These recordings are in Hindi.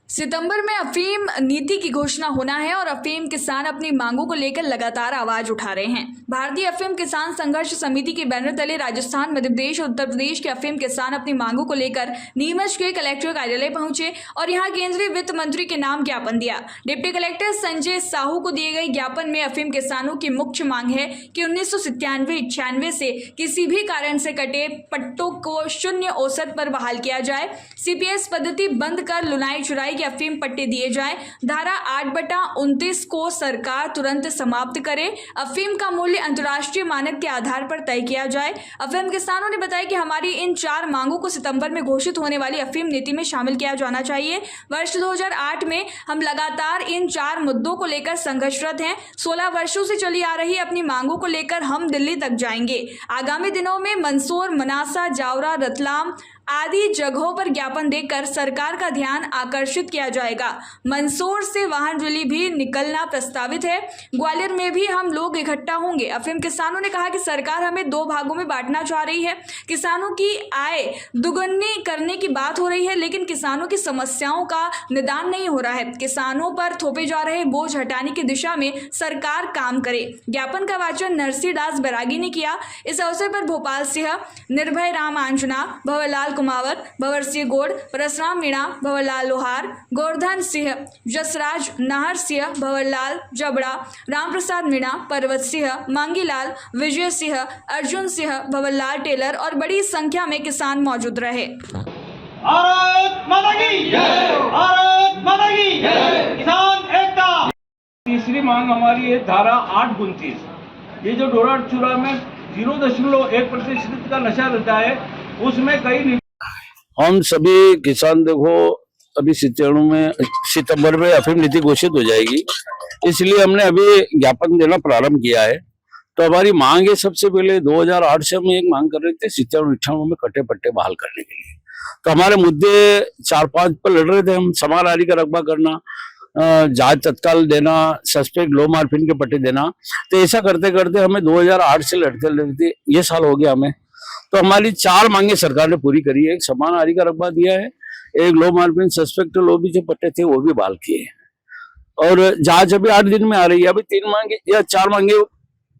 सितंबर में अफीम नीति की घोषणा होना है और अफीम किसान अपनी मांगों को लेकर लगातार आवाज उठा रहे हैं। भारतीय अफीम किसान संघर्ष समिति के बैनर तले राजस्थान, मध्य प्रदेश और उत्तर प्रदेश के अफीम किसान अपनी मांगों को लेकर नीमच के कलेक्टर कार्यालय पहुंचे और यहां केंद्रीय वित्त मंत्री के नाम ज्ञापन दिया। डिप्टी कलेक्टर संजय साहू को दिए गए ज्ञापन में अफीम किसानों की मुख्य मांग है कि 1997-98 से किसी भी कारण से कटे पट्टों को शून्य औसत पर बहाल किया जाए। सीपीएस पद्धति बंद कर लुनाई चुराई के अफीम पट्टे दिए जाए। धारा 8/29 को सरकार तुरंत समाप्त करे। अफीम का मूल्य अंतर्राष्ट्रीय मानक के आधार पर तय किया जाए। अफीम किसानों ने बताया कि हमारी इन 4 मांगों को सितंबर में घोषित होने वाली अफीम नीति में शामिल किया जाना चाहिए। वर्ष 2008 में हम लगातार इन 4 मुद्दों को लेकर संघर्षरत हैं। 16 वर्षों से चली आ रही अपनी मांगों को लेकर हम दिल्ली तक जाएंगे। आगामी दिनों में मंदसौर, मनासा, जावरा, रतलाम आदि जगहों पर ज्ञापन देकर सरकार का ध्यान आकर्षित किया जाएगा। मंदसौर से वाहन रैली भी निकलना प्रस्तावित है। ग्वालियर में भी हम लोग इकट्ठा होंगे। अफीम किसानों ने कहा कि सरकार हमें 2 भागों में बांटना चाह रही है। किसानों की आय दुगनी करने की बात हो रही है, लेकिन किसानों की समस्याओं का निदान नहीं हो रहा है। किसानों पर थोपे जा रहे बोझ हटाने की दिशा में सरकार काम करे। ज्ञापन का वाचन नरसिंहदास बैरागी ने किया। इस अवसर पर भोपाल सिंह, निर्भय राम आंजना, भंवरलाल कुमावत, भंवर सिंह गोड़, परसराम मीणा, भंवरलाल लोहार, गोवर्धन सिंह, जसराज नाहर सिंह, भंवरलाल जबड़ा, रामप्रसाद मीणा, पर्वत सिंह, मांगीलाल, विजय सिंह, अर्जुन सिंह, भंवरलाल टेलर और बड़ी संख्या में किसान मौजूद रहे। भारत माता की जय, भारत माता की जय, किसान एकता। तीसरी मांग हमारी है धारा 8/29। ये जो डोरा चूरा में 0.1% का नशा रहता है, उसमें कई हम सभी किसान देखो अभी सितंबर में अफीम नीति घोषित हो जाएगी, इसलिए हमने अभी ज्ञापन देना प्रारंभ किया है। तो हमारी मांग है, सबसे पहले 2008 से हम एक मांग कर रहे थे 97-98 में कटे पट्टे बहाल करने के लिए। तो हमारे मुद्दे 4-5 पर लड़ रहे थे हम। समानारी का रकबा करना, जांच तत्काल देना, सस्पेक्ट लो मार्फिन के पट्टे देना। तो ऐसा करते करते हमें 2008 से लड़ते ये साल हो गया हमें। तो हमारी 4 मांगे सरकार ने पूरी करी है। एक समानारी का रकबा दिया है, एक लो मार्फिन सस्पेक्ट लो भी जो पट्टे थे वो भी बहाल किए हैं, और जांच अभी 8 दिन में आ रही है। अभी 3 मांगे या 4 मांगे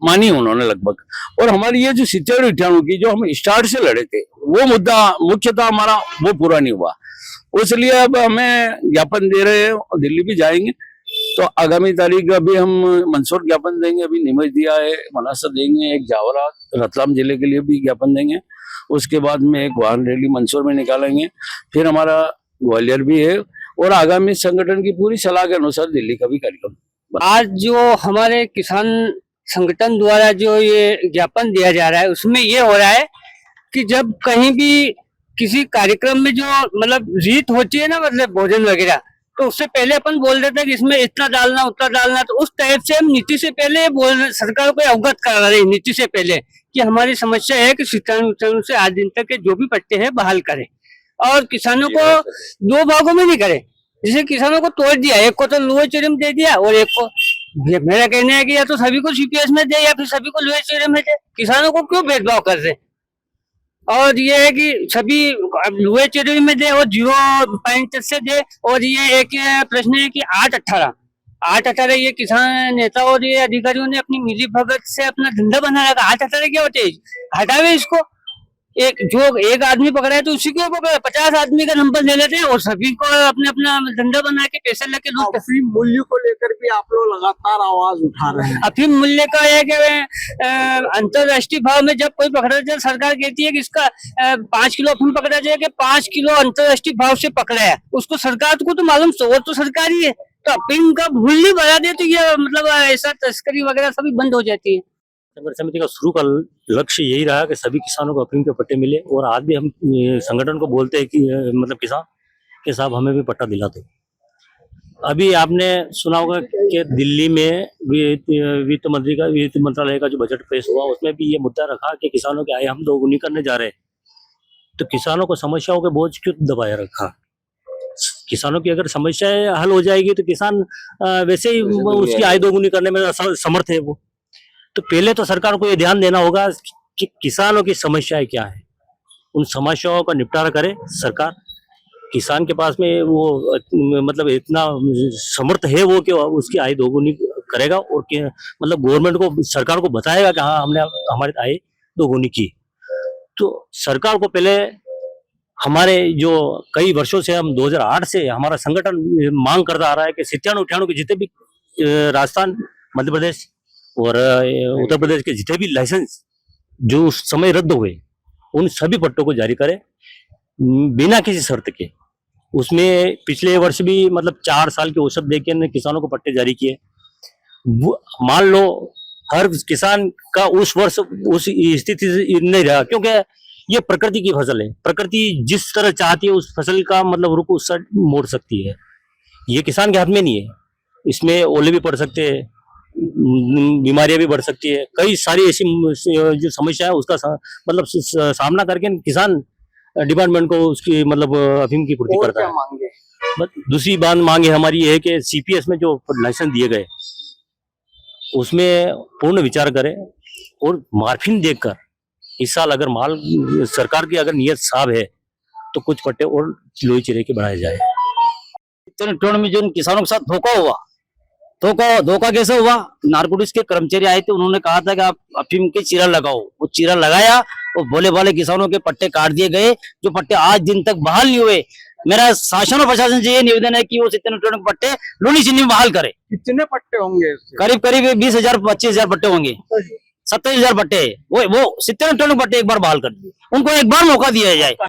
मानी उन्होंने लगभग। और हमारी ये जो 97-98 की जो हम स्टार्ट से लड़े थे, वो मुद्दा मुख्यतः हमारा वो पूरा नहीं हुआ। इसलिए अब हमें ज्ञापन दे रहे हैं और दिल्ली भी जाएंगे। तो आगामी तारीख अभी हम मंदसौर ज्ञापन देंगे, अभी नीमच दिया है, मनासा देंगे, एक जावरा रतलाम जिले के लिए भी ज्ञापन देंगे। उसके बाद में एक वाहन रैली मंदसौर में निकालेंगे। फिर हमारा ग्वालियर भी है और आगामी संगठन की पूरी सलाह के अनुसार दिल्ली का भी कार्यक्रम। आज जो हमारे किसान संगठन द्वारा जो ये ज्ञापन दिया जा रहा है, उसमें ये हो रहा है कि जब कहीं भी किसी कार्यक्रम में जो मतलब रीत होती है ना, मतलब भोजन वगैरह, तो उससे पहले अपन बोल देते हैं कि इसमें इतना डालना उतना डालना। तो उस टाइप से हम नीति से पहले सरकार को अवगत करा रहे हैं नीति से पहले कि हमारी समस्या है कि 97 से 8 दिन तक के जो भी पट्टे हैं बहाल करें और किसानों को 2 भागों में नहीं करें। जैसे किसानों को तोड़ दिया, एक को तो लोअर चेरिम दे दिया और एक को, मेरा कहना है कि या तो सभी को सीपीएस में दे या फिर सभी को लोअर चेरिम में दे। किसानों को क्यों भेदभाव कर रहे? और ये है कि सभी लोअर चेरिम में दे और 0.5 से दे। और ये एक प्रश्न है कि 8-18 ये किसान नेता और ये अधिकारियों ने अपनी मिली भगत से अपना धंधा बना रखा। 8-18 क्या होते हैं? हटावे इसको। एक आदमी पकड़ा है तो उसी को पकड़ा, 50 आदमी का नंबर ले लेते हैं और सभी को अपने अपना धंधा बना के पैसे लेके लूटते। अफीम मूल्य को लेकर भी आप लोग लगातार आवाज उठा रहे हैं। अफीम मूल्य का है कि अंतरराष्ट्रीय भाव में जब कोई पकड़ा जाए, सरकार कहती है कि इसका 5 किलो अफीम पकड़ा जाए कि 5 किलो अंतरराष्ट्रीय भाव से पकड़ा है, उसको सरकार को तो मालूम, वो तो सरकारी है। तो अफीम का मूल्य बढ़ा दे तो ये मतलब ऐसा तस्करी वगैरह सभी बंद हो जाती है। संघर्ष समिति का शुरू का लक्ष्य यही रहा कि सभी किसानों को अफीम के पट्टे मिले। और आज भी हम संगठन को बोलते हैं कि मतलब किसान के साहब हमें भी पट्टा दिला दो। अभी आपने सुना होगा कि दिल्ली में वित्त मंत्रालय का जो बजट पेश हुआ, उसमें भी ये मुद्दा रखा कि किसानों की आय हम दोगुनी करने जा रहे हैं। तो किसानों को समस्याओं के बोझ क्यों दबाया रखा? किसानों की अगर समस्याएं हल हो जाएगी तो किसान वैसे ही उसकी आय दोगुनी करने में समर्थ है वो। तो पहले तो सरकार को ये ध्यान देना होगा कि किसानों की समस्याएं क्या है, उन समस्याओं का निपटारा करे सरकार। किसान के पास में वो मतलब इतना समर्थ है वो कि उसकी आय दोगुनी करेगा और मतलब गवर्नमेंट को, सरकार को बताएगा कि हाँ हमने हमारी आय दोगुनी की। तो सरकार को पहले हमारे जो कई वर्षों से हम 2008 से हमारा संगठन मांग करता आ रहा है कि 97-98 के जितने भी राजस्थान, मध्य प्रदेश और उत्तर प्रदेश के जितने भी लाइसेंस जो उस समय रद्द हुए उन सभी पट्टों को जारी करें बिना किसी शर्त के। उसमें पिछले वर्ष भी मतलब 4 साल के औसत देके किसानों को पट्टे जारी किए। मान लो हर किसान का उस वर्ष उस स्थिति से नहीं रहा, क्योंकि ये प्रकृति की फसल है। प्रकृति जिस तरह चाहती है उस फसल का मतलब रुख उस साइड मोड़ सकती है। ये किसान के हाथ में नहीं है। इसमें ओले भी पड़ सकते हैं, बीमारियां भी बढ़ सकती है, कई सारी ऐसी जो समस्या है उसका मतलब सामना करके किसान डिपार्टमेंट को उसकी मतलब अफीम की पूर्ति और करता क्या है। मांगे? बस दूसरी बात मांगे हमारी ये है कि सीपीएस में जो लाइसेंस दिए गए उसमें पूर्ण विचार करें और मार्फिन देखकर इस साल अगर माल सरकार की अगर नियत साफ है तो कुछ पट्टे और लोई चिरे के बढ़ाए जाए। टोन में जो किसानों के साथ धोखा हुआ, धोखा कैसे हुआ? नारकोटिक्स के कर्मचारी आए थे, उन्होंने कहा था कि आप अफीम के चीरा लगाओ। वो चीरा लगाया और भोले भाले किसानों के पट्टे काट दिए गए, जो पट्टे आज दिन तक बहाल नहीं हुए। मेरा शासन और प्रशासन से ये निवेदन है कि वो 97 पट्टे लूनी चिन्नी में बहाल करे। कितने पट्टे होंगे इससे? करीब करीब 20,000 25,000 पट्टे होंगे, 27,000 पट्टे। वो 97 पट्टे एक बार बहाल कर दिए, उनको एक बार मौका दिया जाए।